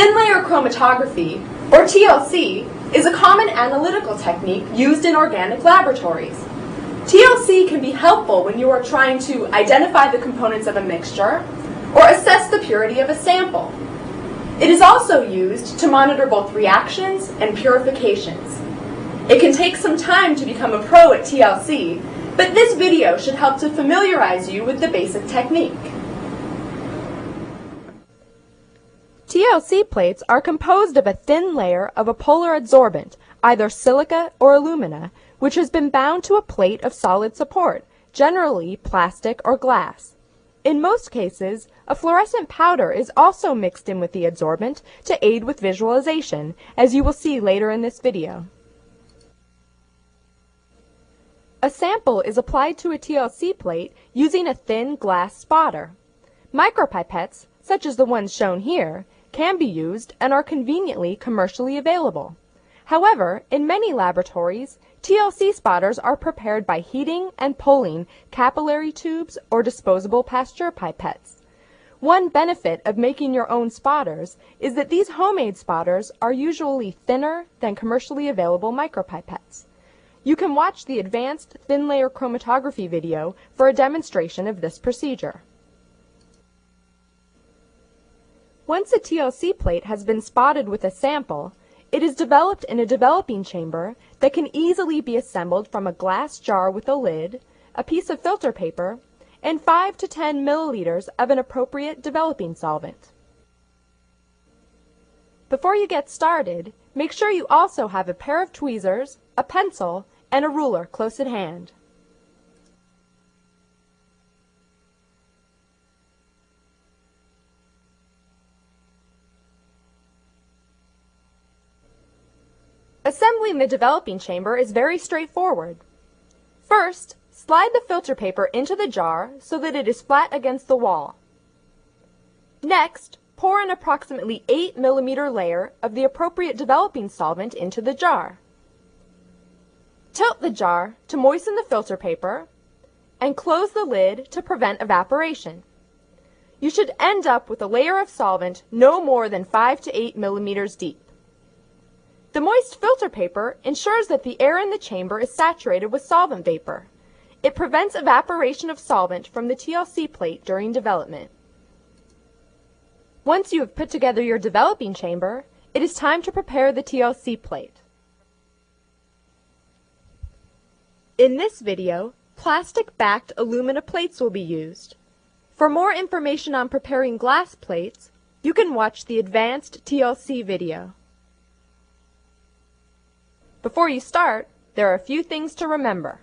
Thin layer chromatography, or TLC, is a common analytical technique used in organic laboratories. TLC can be helpful when you are trying to identify the components of a mixture or assess the purity of a sample. It is also used to monitor both reactions and purifications. It can take some time to become a pro at TLC, but this video should help to familiarize you with the basic technique. TLC plates are composed of a thin layer of a polar adsorbent, either silica or alumina, which has been bound to a plate of solid support, generally plastic or glass. In most cases, a fluorescent powder is also mixed in with the adsorbent to aid with visualization, as you will see later in this video. A sample is applied to a TLC plate using a thin glass spotter. Micropipettes, such as the ones shown here, can be used and are conveniently commercially available. However, in many laboratories, TLC spotters are prepared by heating and pulling capillary tubes or disposable Pasteur pipettes. One benefit of making your own spotters is that these homemade spotters are usually thinner than commercially available micropipettes. You can watch the advanced thin layer chromatography video for a demonstration of this procedure. Once a TLC plate has been spotted with a sample, it is developed in a developing chamber that can easily be assembled from a glass jar with a lid, a piece of filter paper, and 5 to 10 milliliters of an appropriate developing solvent. Before you get started, make sure you also have a pair of tweezers, a pencil, and a ruler close at hand. Assembling the developing chamber is very straightforward. First, slide the filter paper into the jar so that it is flat against the wall. Next, pour an approximately 8 mm layer of the appropriate developing solvent into the jar. Tilt the jar to moisten the filter paper and close the lid to prevent evaporation. You should end up with a layer of solvent no more than 5 to 8 mm deep. The moist filter paper ensures that the air in the chamber is saturated with solvent vapor. It prevents evaporation of solvent from the TLC plate during development. Once you have put together your developing chamber, it is time to prepare the TLC plate. In this video, plastic-backed alumina plates will be used. For more information on preparing glass plates, you can watch the advanced TLC video. Before you start, there are a few things to remember.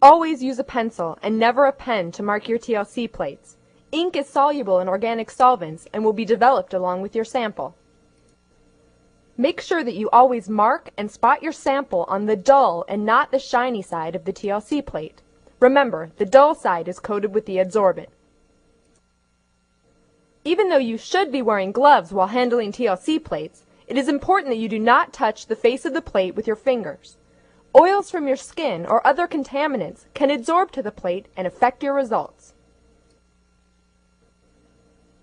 Always use a pencil and never a pen to mark your TLC plates. Ink is soluble in organic solvents and will be developed along with your sample. Make sure that you always mark and spot your sample on the dull and not the shiny side of the TLC plate. Remember, the dull side is coated with the adsorbent. Even though you should be wearing gloves while handling TLC plates, it is important that you do not touch the face of the plate with your fingers. Oils from your skin or other contaminants can adsorb to the plate and affect your results.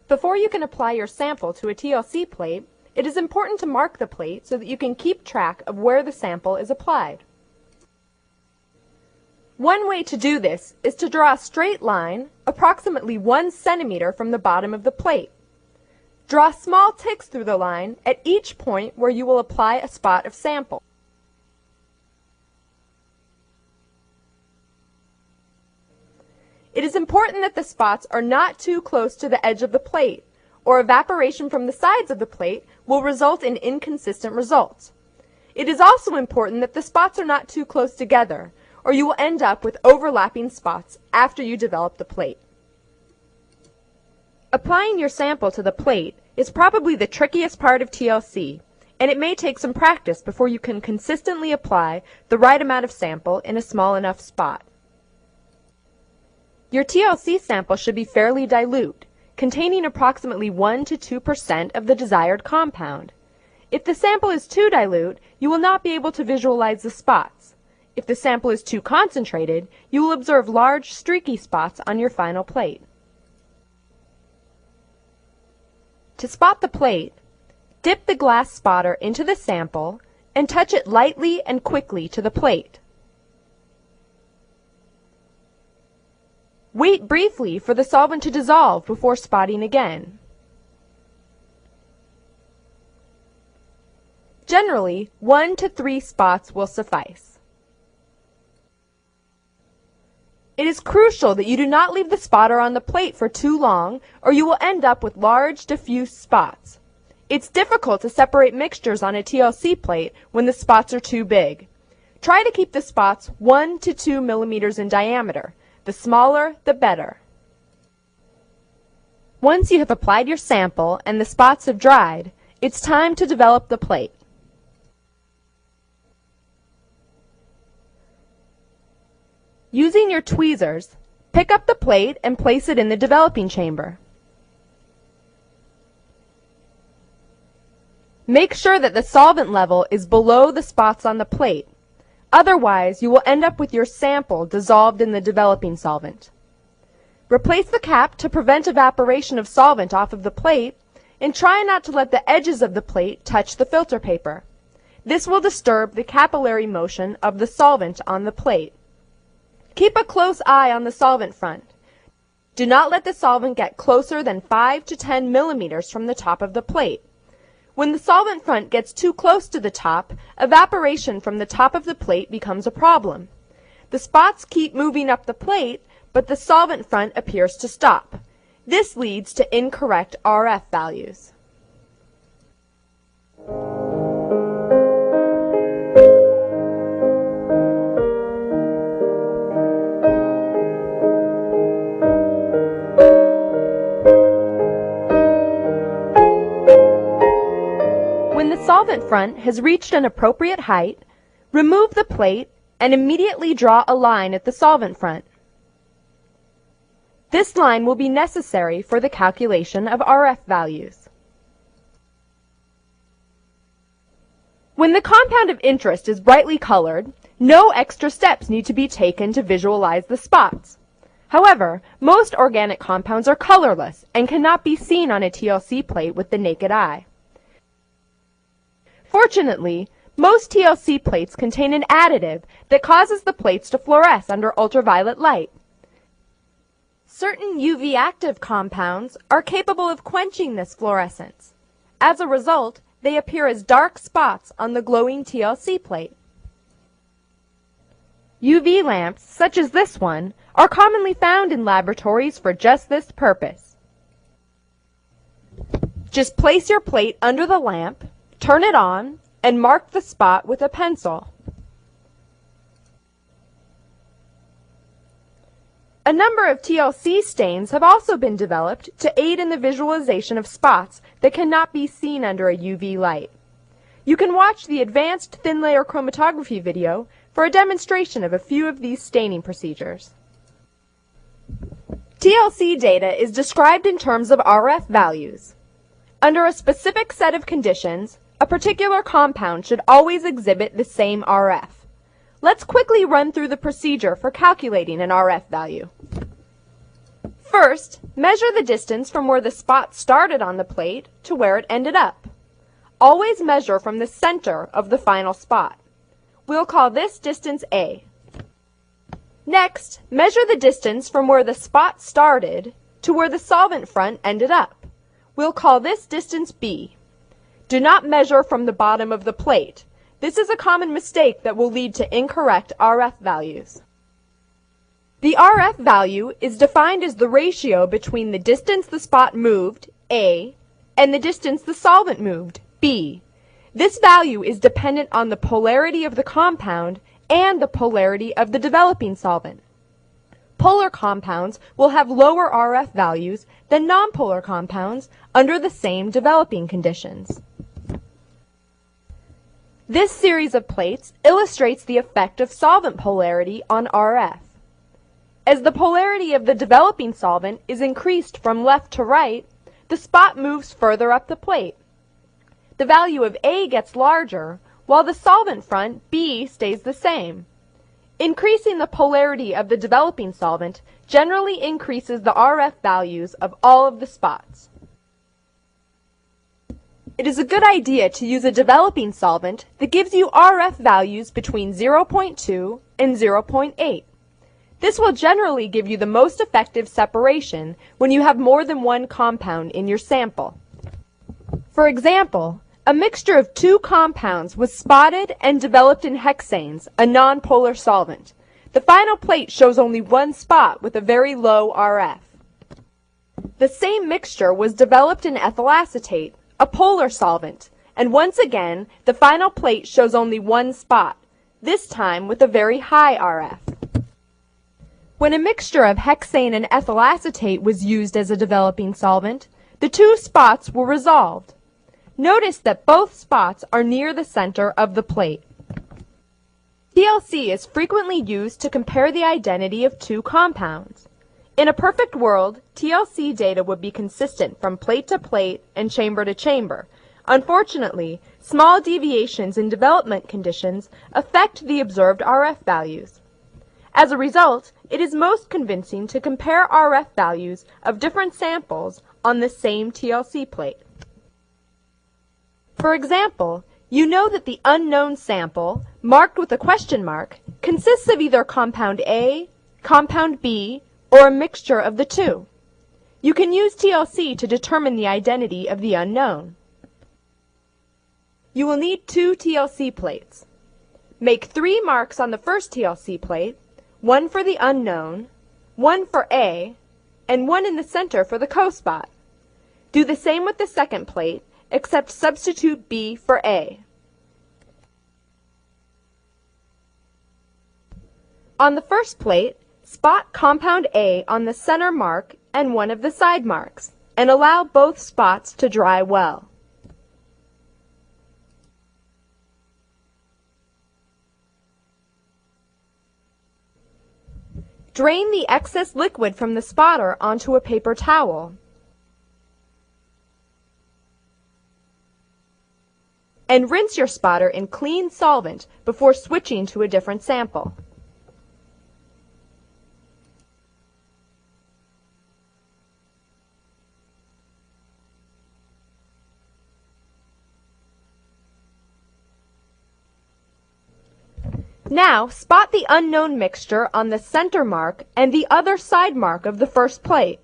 Before you can apply your sample to a TLC plate, it is important to mark the plate so that you can keep track of where the sample is applied. One way to do this is to draw a straight line approximately 1 centimeter from the bottom of the plate. Draw small ticks through the line at each point where you will apply a spot of sample. It is important that the spots are not too close to the edge of the plate, or evaporation from the sides of the plate will result in inconsistent results. It is also important that the spots are not too close together, or you will end up with overlapping spots after you develop the plate. Applying your sample to the plate is probably the trickiest part of TLC, and it may take some practice before you can consistently apply the right amount of sample in a small enough spot. Your TLC sample should be fairly dilute, containing approximately 1 to 2% of the desired compound. If the sample is too dilute, you will not be able to visualize the spots. If the sample is too concentrated, you will observe large streaky spots on your final plate. To spot the plate, dip the glass spotter into the sample and touch it lightly and quickly to the plate. Wait briefly for the solvent to dissolve before spotting again. Generally, 1 to 3 spots will suffice. It is crucial that you do not leave the spotter on the plate for too long, or you will end up with large, diffuse spots. It's difficult to separate mixtures on a TLC plate when the spots are too big. Try to keep the spots 1 to 2 millimeters in diameter. The smaller, the better. Once you have applied your sample and the spots have dried, it's time to develop the plate. Using your tweezers, pick up the plate and place it in the developing chamber. Make sure that the solvent level is below the spots on the plate. Otherwise, you will end up with your sample dissolved in the developing solvent. Replace the cap to prevent evaporation of solvent off of the plate, and try not to let the edges of the plate touch the filter paper. This will disturb the capillary motion of the solvent on the plate. Keep a close eye on the solvent front. Do not let the solvent get closer than 5 to 10 millimeters from the top of the plate. When the solvent front gets too close to the top, evaporation from the top of the plate becomes a problem. The spots keep moving up the plate, but the solvent front appears to stop. This leads to incorrect RF values. When the solvent front has reached an appropriate height, remove the plate and immediately draw a line at the solvent front. This line will be necessary for the calculation of RF values. When the compound of interest is brightly colored, no extra steps need to be taken to visualize the spots. However, most organic compounds are colorless and cannot be seen on a TLC plate with the naked eye. Fortunately, most TLC plates contain an additive that causes the plates to fluoresce under ultraviolet light. Certain UV-active compounds are capable of quenching this fluorescence. As a result, they appear as dark spots on the glowing TLC plate. UV lamps, such as this one, are commonly found in laboratories for just this purpose. Just place your plate under the lamp, turn it on, and mark the spot with a pencil. A number of TLC stains have also been developed to aid in the visualization of spots that cannot be seen under a UV light. You can watch the advanced thin layer chromatography video for a demonstration of a few of these staining procedures. TLC data is described in terms of RF values. Under a specific set of conditions, a particular compound should always exhibit the same RF. Let's quickly run through the procedure for calculating an RF value. First, measure the distance from where the spot started on the plate to where it ended up. Always measure from the center of the final spot. We'll call this distance A. Next, measure the distance from where the spot started to where the solvent front ended up. We'll call this distance B. Do not measure from the bottom of the plate. This is a common mistake that will lead to incorrect RF values. The RF value is defined as the ratio between the distance the spot moved, A, and the distance the solvent moved, B. This value is dependent on the polarity of the compound and the polarity of the developing solvent. Polar compounds will have lower RF values than nonpolar compounds under the same developing conditions. This series of plates illustrates the effect of solvent polarity on RF. As the polarity of the developing solvent is increased from left to right, the spot moves further up the plate. The value of A gets larger, while the solvent front, B, stays the same. Increasing the polarity of the developing solvent generally increases the RF values of all of the spots. It is a good idea to use a developing solvent that gives you RF values between 0.2 and 0.8. This will generally give you the most effective separation when you have more than one compound in your sample. For example, a mixture of two compounds was spotted and developed in hexanes, a nonpolar solvent. The final plate shows only one spot with a very low RF. The same mixture was developed in ethyl acetate, a polar solvent, and once again, the final plate shows only one spot, this time with a very high RF. When a mixture of hexane and ethyl acetate was used as a developing solvent, the two spots were resolved. Notice that both spots are near the center of the plate. TLC is frequently used to compare the identity of two compounds. In a perfect world, TLC data would be consistent from plate to plate and chamber to chamber. Unfortunately, small deviations in development conditions affect the observed RF values. As a result, it is most convincing to compare RF values of different samples on the same TLC plate. For example, you know that the unknown sample, marked with a question mark, consists of either compound A, compound B, or a mixture of the two. You can use TLC to determine the identity of the unknown. You will need two TLC plates. Make 3 marks on the first TLC plate, one for the unknown, one for A, and one in the center for the co-spot. Do the same with the second plate, except substitute B for A. On the first plate, spot compound A on the center mark and one of the side marks, and allow both spots to dry well. Drain the excess liquid from the spotter onto a paper towel. And rinse your spotter in clean solvent before switching to a different sample. Now, spot the unknown mixture on the center mark and the other side mark of the first plate.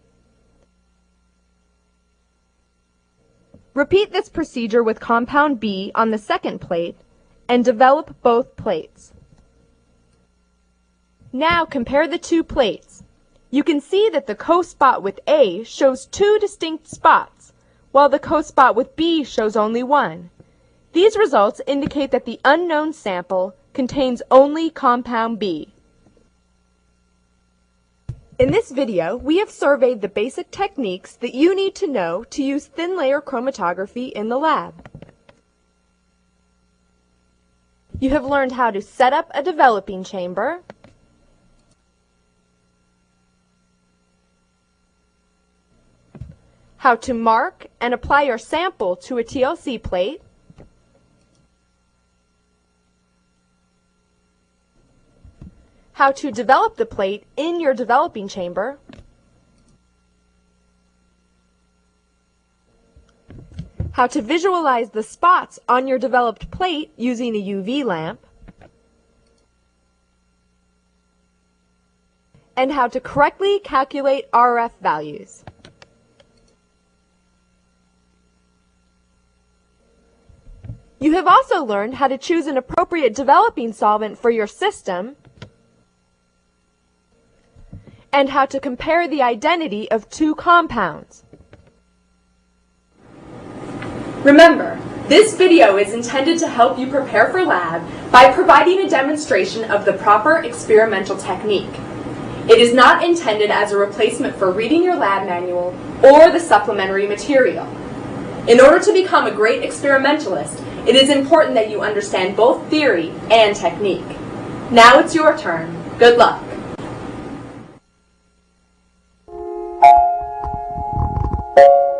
Repeat this procedure with compound B on the second plate and develop both plates. Now compare the two plates. You can see that the co-spot with A shows 2 distinct spots, while the co-spot with B shows only one. These results indicate that the unknown sample contains only compound B. In this video, we have surveyed the basic techniques that you need to know to use thin layer chromatography in the lab. You have learned how to set up a developing chamber, how to mark and apply your sample to a TLC plate, how to develop the plate in your developing chamber, how to visualize the spots on your developed plate using a UV lamp, and how to correctly calculate RF values. You have also learned how to choose an appropriate developing solvent for your system and how to compare the identity of two compounds. Remember, this video is intended to help you prepare for lab by providing a demonstration of the proper experimental technique. It is not intended as a replacement for reading your lab manual or the supplementary material. In order to become a great experimentalist, it is important that you understand both theory and technique. Now it's your turn. Good luck. You